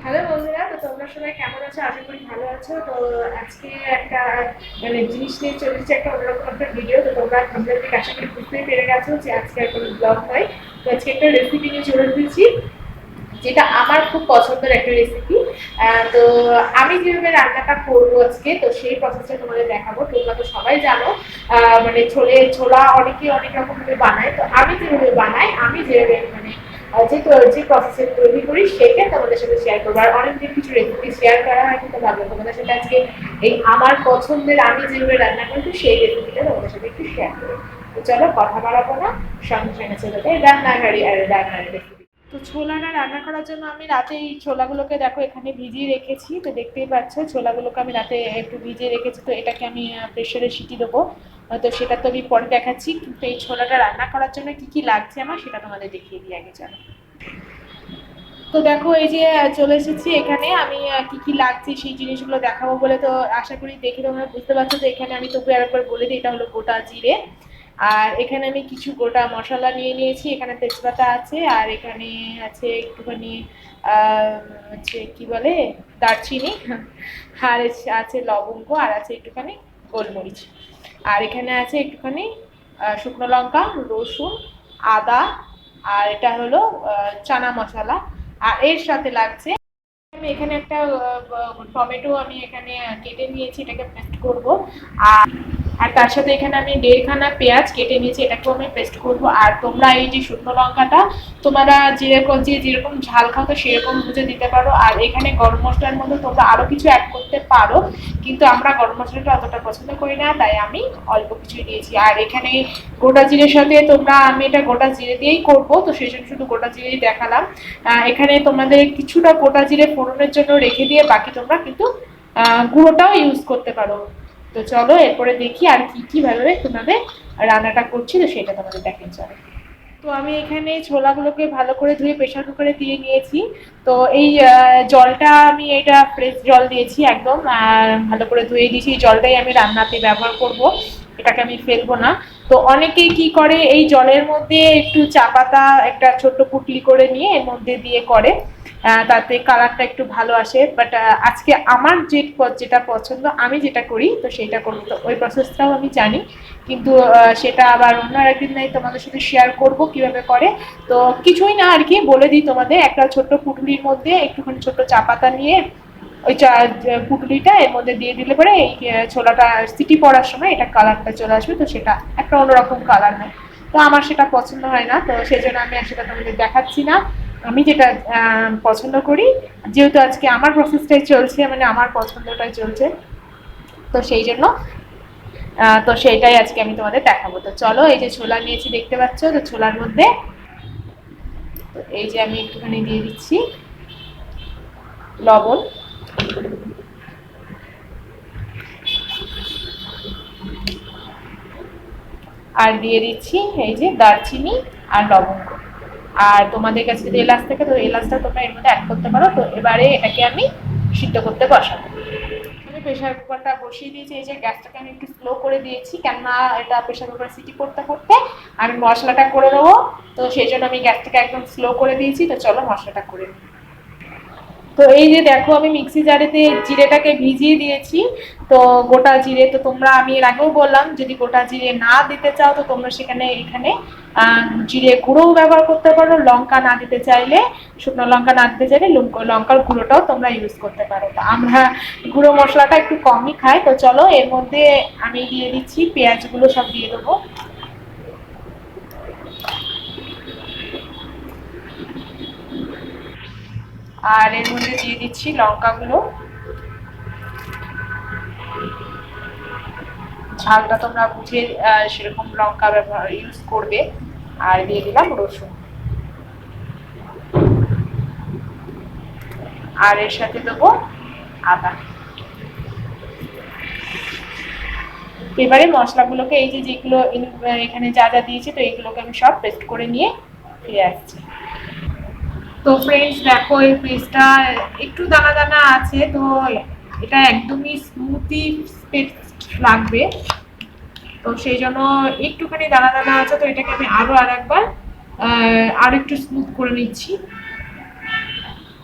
Hello বন্ধুরা, তো তোমরা সবাই কেমন আছো? আশা করি ভালো আছো। তো আজকে একটা জিনিস নিয়ে চলে এসেছে, একটা অন্যরকম একটা ভিডিও। তো তোমরা থাম্বনেল থেকে আশা করি বুঝতেই পেরে গেছো যে আজকে আর কোনো ব্লগ নয়। তো আজকে একটা রেসিপি নিয়ে চলে এসেছি, যেটা আমার খুব পছন্দের একটা রেসিপি। তো আমি যেভাবে রান্নাটা করবো আজকে, তো সেই প্রসেসটা তোমাদের দেখাবো। তোমরা তো সবাই জানো মানে ছোলা অনেকে অনেক রকম ভাবে বানায়। তো আমি যেভাবে বানাই, আমি যেভাবে মানে যে প্রসেসে তৈরি করি সেটা তোমাদের সাথে শেয়ার করবো। আর অনেকদিন কিছু রেসিপি শেয়ার করা হয়, কিন্তু ভাবলো তোমাদের সাথে আজকে এই আমার পছন্দের আমি যেভাবে রান্না করি সেই রেসিপিটা তোমাদের সাথে একটু শেয়ার করি। তো চলো কথা বাড়াবো না, সঙ্গে সঙ্গে চলে যাই রান্নাঘাড়ি আর রান্নার রেসিপি। তো ছোলাটা রান্না করার জন্য আমি রাতে এই ছোলাগুলোকে দেখো এখানে ভিজিয়ে রেখেছি। তো দেখতেই পাচ্ছ ছোলাগুলোকে আমি রাতে একটু ভিজিয়ে রেখেছি। তো এটাকে আমি প্রেশারে সিটি দেবো। তো সেটা তো আমি পরে দেখাচ্ছি, কিন্তু এই ছোলাটা রান্না করার জন্য কি কি লাগছে আমার সেটা তোমাদের দেখিয়ে দিই আগে। চলো, তো দেখো এই যে চলে এসেছি এখানে। আমি কি কি লাগছে সেই জিনিসগুলো দেখাবো বলে, তো আশা করি দেখে তোমরা বুঝতে পারছো। তো এখানে আমি তবু আরেকবার বলে দিই, এটা হলো গোটা জিরে। আর এখানে আমি কিছু গোটা মশলা নিয়ে নিয়েছি। এখানে তেজপাতা আছে, আর এখানে আছে একটুখানি হচ্ছে কি বলে দারচিনি, আর আছে লবঙ্গ, আর আছে একটুখানি গোলমরিচ। আর এখানে আছে একটুখানি শুকনো লঙ্কা, রসুন, আদা, আর এটা হলো চানা মশলা। আর এর সাথে লাগছে, আমি এখানে একটা টমেটো আমি এখানে কেটে নিয়েছি, এটাকে পেস্ট করব। আর আর তার সাথে এখানে আমি 1.5খানা পেঁয়াজ কেটে নিয়েছি, এটাকেও আমি পেস্ট করব। আর তোমরা এই যে শুকনো লঙ্কাটা তোমরা যেরকম ঝাল খাও তো সেরকম বুঝে দিতে পারো। আর এখানে গরম মশলার মধ্যে তোমরা আরো কিছু অ্যাড করতে পারো, কিন্তু আমরা গরম মশলাটা অতটা পছন্দ করি না, তাই আমি অল্প কিছুই দিয়েছি। আর এখানে গোটা জিরের সাথে আমি এটা গোটা জিরে দিয়েই করবো, তো সেই জন্য শুধু গোটা জিরেই দেখালাম। এখানে তোমাদের কিছুটা গোটা জিরে ফোড়নের জন্য রেখে দিয়ে বাকি তোমরা কিন্তু গুঁড়োটাও ইউজ করতে পারো। তো চলো এরপরে দেখি আর কি কি ভাবে তোমাদের রান্নাটা করছি, তো সেটা তোমাদের দেখেন। চলো, তো আমি এখানে ছোলাগুলোকে ভালো করে ধুয়ে প্রেশার কুকারে দিয়ে নিয়েছি। তো এই জলটা আমি এটা ফ্রেশ জল দিয়েছি, একদম ভালো করে ধুয়ে দিয়েছি। এই জলটাই আমি রান্নাতে ব্যবহার করব, এটাকে আমি ফেলবো না। তো অনেকেই কি করে এই জলের মধ্যে একটু চা পাতা একটা ছোট্ট পুটলি করে নিয়ে এর মধ্যে দিয়ে করে, তাতে কালারটা একটু ভালো আসে। বাট আজকে আমার যেটা পছন্দ, আমি যেটা করি তো সেটা করবো। তো ওই প্রসেসটাও আমি জানি, কিন্তু সেটা আবার অন্য একদিন নাই তোমাদের সাথে শেয়ার করব কিভাবে করে। তো কিছুই না আর কি, বলে দিই তোমাদের। একটা ছোট্ট পুটলির মধ্যে একটুখানি ছোট্ট চা পাতা নিয়ে ওই পুটলিটা এর মধ্যে দিয়ে দিলে পরে এই ছোলাটা সিটি পড়ার সময় এটা কালারটা চলে আসবে। তো সেটা একটা অন্যরকম কালার হয়। তো আমার সেটা পছন্দ হয় না, তো সেই জন্য আমি আর সেটা তোমাদের দেখাচ্ছি না। আমি যেটা পছন্দ করি, যেহেতু আজকে আমার প্রসেসটাই চলছে, মানে আমার পছন্দটাই চলছে, তো সেই জন্য তো সেইটাই আজকে আমি তোমাদের দেখাবো। তো চলো, এই যে ছোলা নিয়েছি দেখতে পাচ্ছ, তো ছোলার মধ্যে তো এই যে আমি একটুখানি দিয়ে দিচ্ছি লবণ, আর দিয়ে দিচ্ছি এই যে দারচিনি আর লবঙ্গ। আর তোমাদের কাছে যদি এলাচ থাকে তো এলাচটা তোমরা এর মধ্যে অ্যাড করতে পারো। তো এবারে এটাকে আমি সিদ্ধ করতে বসাবো। আমি প্রেশার কুকারটা বসিয়ে দিয়েছি। এই যে গ্যাসটাকে আমি একটু স্লো করে দিয়েছি, কেননা এটা প্রেশার কুকার সিটি করতে করতে আমি মশলাটা করে নেবো। তো সেই জন্য আমি গ্যাসটাকে একদম স্লো করে দিয়েছি। তো চলো মশলাটা করে নিই। তো এই যে দেখো আমি মিক্সি জারেতে জিরেটাকে ভিজিয়ে দিয়েছি। তো গোটা জিরে, তো তোমরা আমি এর আগেও বললাম যদি গোটা জিরে না দিতে চাও তো তোমরা এখানে জিরে গুঁড়োও ব্যবহার করতে পারো। লঙ্কা না দিতে চাইলে, শুকনো লঙ্কা না দিতে চাইলে লঙ্কার গুঁড়োটাও তোমরা ইউজ করতে পারো। তো আমরা গুঁড়ো মশলাটা একটু কমই খাই। তো চলো এর মধ্যে আমি দিয়ে দিচ্ছি পেঁয়াজগুলো, সব দিয়ে দেবো। আর এর মধ্যে দিয়ে দিচ্ছি লঙ্কাগুলো। ঝালটা তোমরা বুঝে সেরকম লঙ্কা ব্যবহার ইউজ করবে। আর দিয়ে দিলাম রসুন, আর এর সাথে দেবো আদা। এবারে মশলাগুলোকে এই যে যেগুলো এখানে যা যা দিয়েছি তো এইগুলোকে আমি সব পেস্ট করে নিয়ে ফিরে আসছি। তো ফ্রেন্ডস দেখো এই পেস্টটা একটু দানা দানা আছে, তো এটা একদমই স্মুথি পেস্ট লাগবে। তো সেই জন্য একটুখানি দানা দানা আছে, তো এটাকে আমি আরো আর একবার আর একটু স্মুথ করে নিচ্ছি।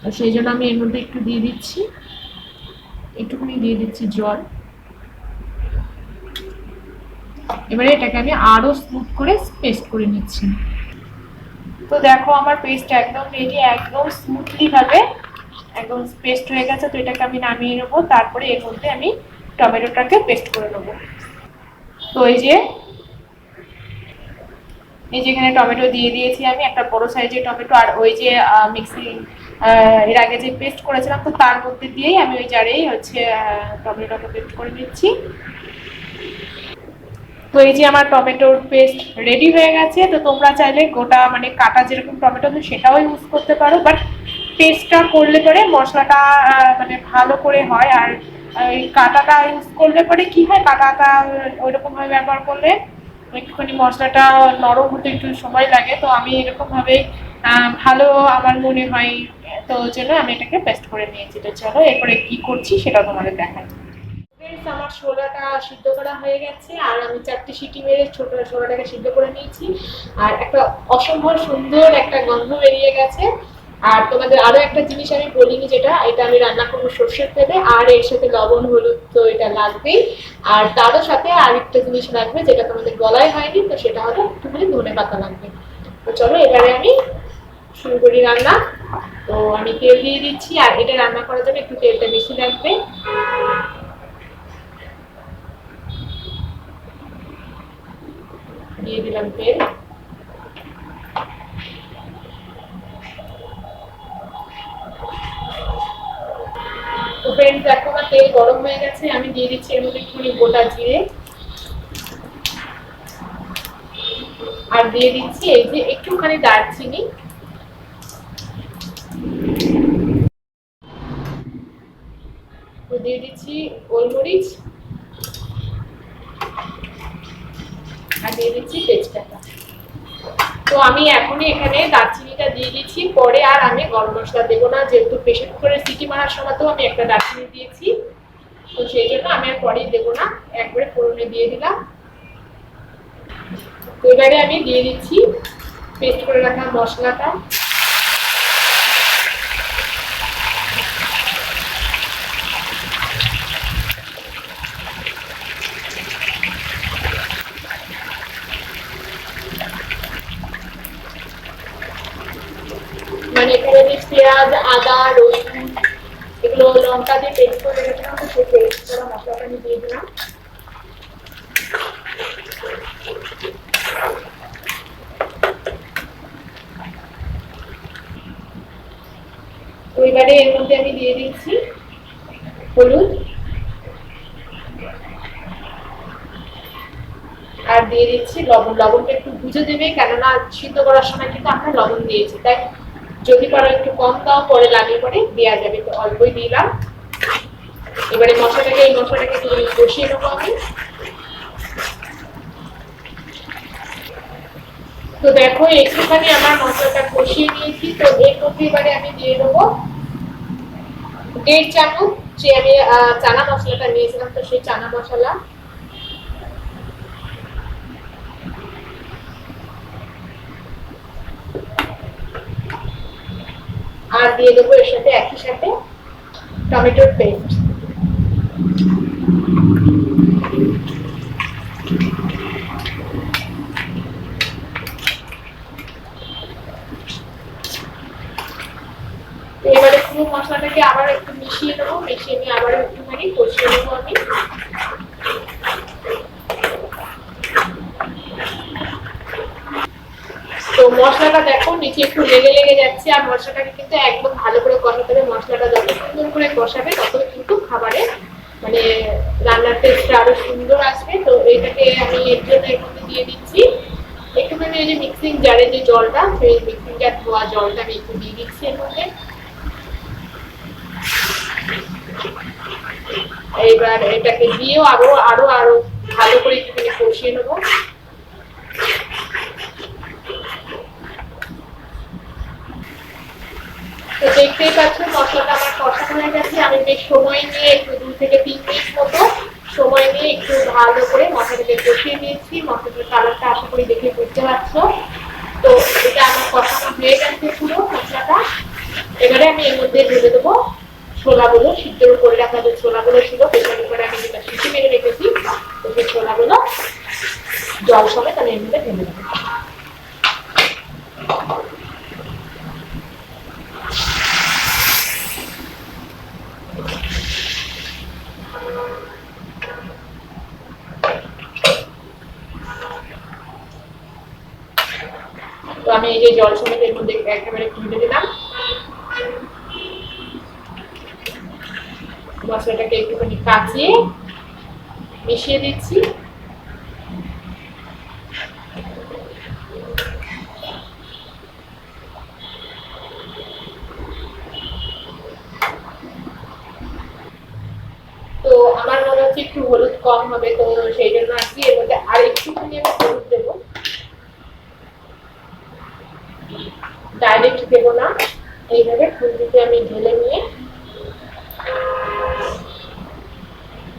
তো সেই জন্য আমি এর মধ্যে একটু দিয়ে দিচ্ছি, একটুখানি দিয়ে দিচ্ছি জল। এবারে এটাকে আমি আরো স্মুথ করে পেস্ট করে নিচ্ছি। তো দেখো আমার পেস্ট একদম রেডি, একদম স্মুথলি ভাবে একদম পেস্ট হয়ে গেছে। তো এটাকে আমি নামিয়ে নেবো, তারপরে এর মধ্যে আমি টমেটোটাকে পেস্ট করে নেবো। তো এই যে এখানে টমেটো দিয়ে দিয়েছি আমি, একটা বড় সাইজের টমেটো। আর ওই যে মিক্সি এর আগে যে পেস্ট করেছিলাম, তো তার মধ্যে দিয়েই আমি ওই জারেই হচ্ছে টমেটোটাকে পেস্ট করে নিচ্ছি। তো এই যে আমার টমেটোর পেস্ট রেডি হয়ে গেছে। তো তোমরা চাইলে গোটা মানে কাটা যেরকম টমেটো সেটাও ইউজ করতে পারো, বাট পেস্টটা করলে পরে মশলাটা মানে ভালো করে হয়। আর এই কাটাটা ইউজ করলে পরে কি হয়, কাটাটা ওইরকম ভাবে ব্যবহার করলে একটুখানি মশলাটা নরম হতে একটু সময় লাগে। তো আমি এরকম ভাবে ভালো আমার মনে হয়, তো ওই জন্য আমি এটাকে পেস্ট করে নিয়েছি। তো চলো এরপরে কি করছি সেটা তোমাদের দেখাই। আমার ছোলাটা সিদ্ধ করা হয়ে গেছে, আর আমি 4টে সিটি মেরে ছোট ছোলাটাকে সিদ্ধ করে নিয়েছি। আর একটা অসম্ভব সুন্দর একটা গন্ধ বেরিয়ে গেছে। আর তোমাদের আরো একটা জিনিস আমি বলিনি, যেটা এটা আমি রান্না করবো সর্ষের তেলে, আর এর সাথে লবণ হলুদ তো এটা লাগবেই। আর তারও সাথে আরেকটা জিনিস লাগবে যেটা তোমাদের গলায় হয়নি, তো সেটা হলো একটুখানি ধনে পাতা লাগবে। তো চলো এবারে আমি শুরু করি রান্না। তো আমি তেল দিয়ে দিচ্ছি, আর এটা রান্না করার জন্য একটু তেলটা বেশি লাগবে। দিয়ে দিলাম তেল। তো ফ্রেন্ডস দেখো আমার তেল গরম হয়ে গেছে, আমি দিয়ে দিচ্ছি এর মধ্যে একটুখানি গোটা জিরে, আর দিয়ে দিচ্ছি এই যে একটুখানি দারচিনি, তো দিয়ে দিচ্ছি গোলমরিচ, আর দিয়ে দিচ্ছি তেজপাতা। তো আমি এখনই এখানে দারচিনিটা দিয়ে দিচ্ছি, পরে আর আমি গরম মশলা দেবো না, যেহেতু প্রেসার কুকারের সিটি মারার সময় তো আমি একটা দারচিনি দিয়েছি। তো সেই জন্য আমি আর পরেই দেবো না, একবারে ফোড়নে দিয়ে দিলাম। তো এবারে আমি দিয়ে দিচ্ছি পেস্ট করে রাখা মশলাটা। মানে এখানে যে পেঁয়াজ আদা রসুন এগুলো লঙ্কা দিয়ে পেস্ট করে রেখেছিলাম, তো সেই পেস্ট করা মশলাটা আমি দিয়ে দিলাম। তো এবারে এর মধ্যে আমি দিয়ে দিচ্ছি হলুদ, আর দিয়ে দিচ্ছি লবণ। লবণটা একটু বুঝে দেবে, কেননা সিদ্ধ করার সময় কিন্তু আমরা লবণ দিয়েছি, তাই যদি পারো একটু কম দাও, পরে লাগলে পরে দেওয়া যাবে। তো অল্পই দিলাম। এবারে এই মশলাটাকে একটু কষিয়ে নেবো আমি। তো দেখো একটুখানি আমার মশলাটা কষিয়ে নিয়েছি। তো এর মধ্যে এবারে আমি দিয়ে দেবো 1.5 চামচ যে আমি চানা মশলাটা নিয়েছিলাম, তো সেই চানা মশলা। আর দিয়ে দেবো এর সাথে একই সাথে টমেটোর পেস্ট। এবারে পুরো মশলাটাকে আবার একটু মিশিয়ে নেবো, মিশিয়ে নিয়ে আবার একটুখানি কষিয়ে নেবো আমি। তো মশলাটা দেখো নিচে একটু লেগে লেগে যাচ্ছে, আর মশলাটাকে কিন্তু একদম ভালো করে কষাতে হবে। মশলাটা যত সুন্দর করে কষাবে তত কিন্তু খাবারে মানে রান্নার টেস্টটা আরো সুন্দর আসবে। তো এটাকে আমি এর জন্য এর মধ্যে দিয়ে দিচ্ছি একটুখানি ওই যে মিক্সিং জারে যে জলটা, সেই মিক্সিং জার ধোয়া জলটা আমি একটু দিয়ে দিচ্ছি এর মধ্যে। এবার এটাকে দিয়েও আরো আরো আরো ভালো করে একটুখানি কষিয়ে নেবো। তো দেখতেই পাচ্ছ মশলাটা আমার কষানো হয়ে গেছে। আমি বেশ সময় নিয়ে একটু 2 থেকে 3 মিনিট মতো সময় নিয়ে একটু ভালো করে মশলাটাকে কষিয়ে নিয়েছি। মশলাটার কালারটা আশা করি দেখে বুঝতে পারছো। তো এটা আমার কষানো হয়ে গেছে পুরো মশলাটা। এবারে আমি এর মধ্যে ঢেলে দেবো ছোলাগুলো, সিদ্ধ করে রাখা যে ছোলাগুলো ছিল প্রেসার কুকারে আমি যেটা সিটি মেরে রেখেছি, তো সেই ছোলাগুলো জল সমেত আমি এর মধ্যে ঢেলে দেবো। তো আমি এই যে জল সমেত এর মধ্যে একেবারে ঢেলে দিলাম। মশলাটাকে একটুখানি কাচিয়ে মিশিয়ে দিচ্ছি। তো আমার মনে হচ্ছে একটু হলুদ কম হবে, তো সেই জন্য আর কি এর মধ্যে আর একটুখানি আমি হলুদ দেবো, ডাইরেক্ট দেবো না, এইভাবে খুন্তিতে আমি ঢেলে নিয়ে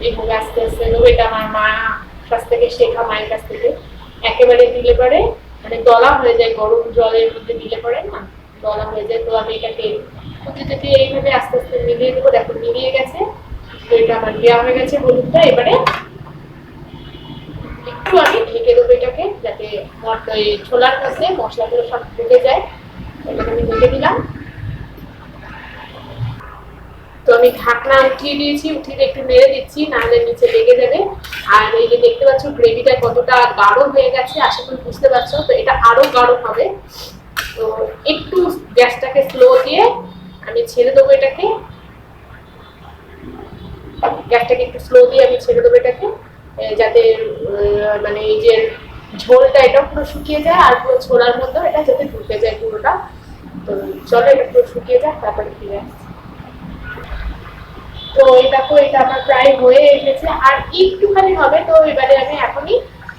এইভাবে আস্তে আস্তে দেবো। এটা আমার মা কাছ থেকে শেখা, মায়ের কাছ থেকে। একেবারে দিলে পরে মানে দলা হয়ে যায়, গরম জলের মধ্যে দিলে পরে না দলা হয়ে যায়। তো আমি এটাকে খুঁটিতে দিয়ে এইভাবে আস্তে আস্তে মিলিয়ে দেবো। দেখো মিলিয়ে গেছে, তো এটা আমার দেওয়া হয়ে গেছে হলুদটা। এবারে একটু আমি ঢেকে দেবো এটাকে, যাতে ছোলার মধ্যে মশলাগুলো সব ঢুকে যায়। এটাকে আমি ঢেকে দিলাম। তো আমি ঢাকনা উঠিয়ে দিয়েছি, উঠিয়ে একটু নেড়ে দিচ্ছি, নাহলে নিচে লেগে যাবে। আর এই যে দেখতে পাচ্ছ গ্রেভিটা কতটা গাঢ় হয়ে গেছে, আশা করি বুঝতে পারছো। তো এটা আরো গাঢ় হবে। তো একটু গ্যাসটাকে স্লো দিয়ে আমি ছেড়ে দেবো এটাকে, গ্যাসটাকে একটু স্লো দিয়ে আমি ছেড়ে দেবো এটাকে, যাতে মানে এই যে ঝোলটা এটা পুরো শুকিয়ে যায়, আর পুরো ছোলার মধ্যেও এটা যাতে ঢুকে যায় পুরোটা। তো চলো এটা পুরো শুকিয়ে যায়, তারপরে ফিরে আসছি। তো এই দেখো এটা আমার প্রায় হয়ে এসেছে, আর একটুখানি হবে। তো এবারে আমি এখনই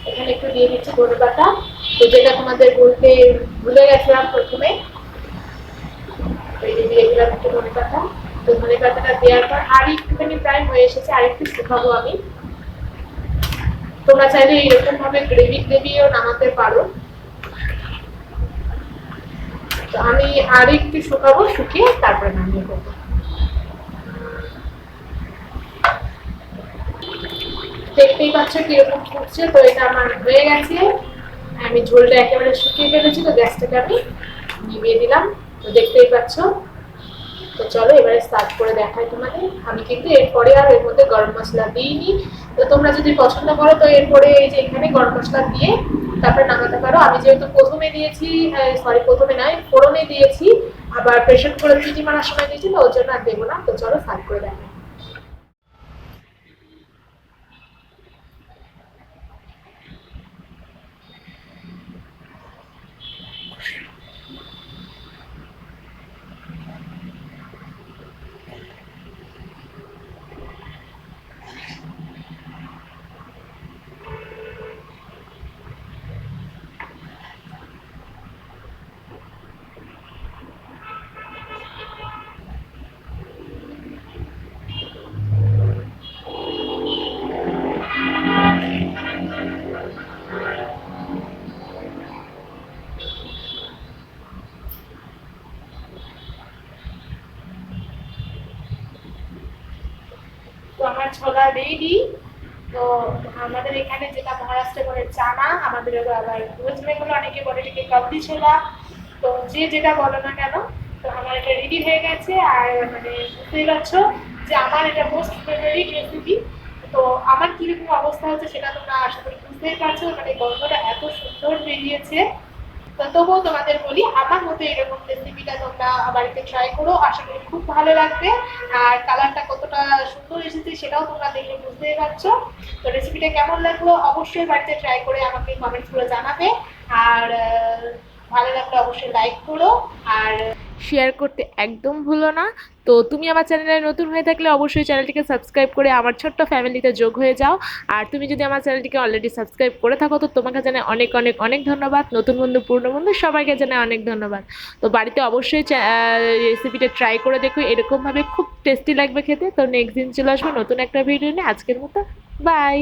এখানে একটু দিয়ে দিচ্ছি ধনেপাতা, তো যেটা তোমাদের বলতে ভুলে গেছিলাম প্রথমে। এই যে দিয়ে দিলাম একটু ধনেপাতা। তো ধনেপাতাটা দেওয়ার পর আর একটুখানি প্রায় হয়ে এসেছে, আর একটু শুকাবো আমি। তোমরা চাইলে এইরকম ভাবে গ্রেভিও নামাতে পারো। তো আমি আর একটু শুকাবো, শুকিয়ে তারপরে নামিয়ে দেবো। দেখতেই পাচ্ছ কিরকম ফুটছে। তো এটা আমার হয়ে গেছে, আমি ঝোলটা একেবারে শুকিয়ে ফেলেছি। তো গ্যাসটাকে আমি নিভিয়ে দিলাম, তো দেখতেই পাচ্ছ। তো চলো এবারে সার্ভ করে দেখাই তোমাদের। আমি কিন্তু এরপরে আর এর মধ্যে গরম মশলা দিইনি। তো তোমরা যদি পছন্দ করো তো এরপরে এই যে এখানে গরম মশলা দিয়ে তারপরে নামাতে পারো। আমি যেহেতু প্রথমে দিয়েছি, সরি প্রথমে নয় ফোড়নে দিয়েছি, আবার প্রেশার কুকারে সিটি মারার সময় দিয়েছি, তো ওর জন্য আর দেবো না। তো চলো সার্ভ করে দেখাই। তো আমার ছোলা রেডি। তো আমাদের এখানে যেটা মহারাষ্ট্রে বলে চানা, আমাদের আবার ওয়েস্ট বেঙ্গলে অনেকে বলে এটাকে কাবলি ছোলা। তো যে যেটা বলো না কেন, তো আমার এটা রেডি হয়ে গেছে। আর মানে বুঝতেই পারছো যে আমার এটা মোস্ট ফেভারিট রেসিপি। তো আমার কিরকম অবস্থা হচ্ছে সেটা তোমরা আশা করি বুঝতেই পারছো, মানে গল্পটা এত সুন্দর বেরিয়েছে। তো তবুও তোমাদের বলি, আমার মতো এরকম রেসিপিটা তোমরা বাড়িতে ট্রাই করো, আশা করি খুব ভালো লাগবে। আর কালারটা কতটা সুন্দর এসেছে সেটাও তোমরা দেখে বুঝতেই পারছো। তো রেসিপিটা কেমন লাগলো অবশ্যই বাড়িতে ট্রাই করে আমাকে কমেন্টস করে জানাবে। আর ভালো লাগলে অবশ্যই লাইক করো, আর শেয়ার করতে একদম ভুলো না। তো তুমি আমার চ্যানেলে নতুন হয়ে থাকলে অবশ্যই চ্যানেলটিকে সাবস্ক্রাইব করে আমার ছোট্ট ফ্যামিলিতে যোগ হয়ে যাও। আর তুমি যদি আমার চ্যানেলটিকে অলরেডি সাবস্ক্রাইব করে থাকো তো তোমাকে জানাই অনেক অনেক অনেক ধন্যবাদ। নতুন বন্ধু পুরনো বন্ধু সবাইকে জানাই অনেক ধন্যবাদ। তো বাড়িতে অবশ্যই রেসিপিটা ট্রাই করে দেখো, এরকমভাবে খুব টেস্টি লাগবে খেতে। তো নেক্সট দিন চলে আসবো নতুন একটা ভিডিও নিয়ে। আজকের মতো বাই।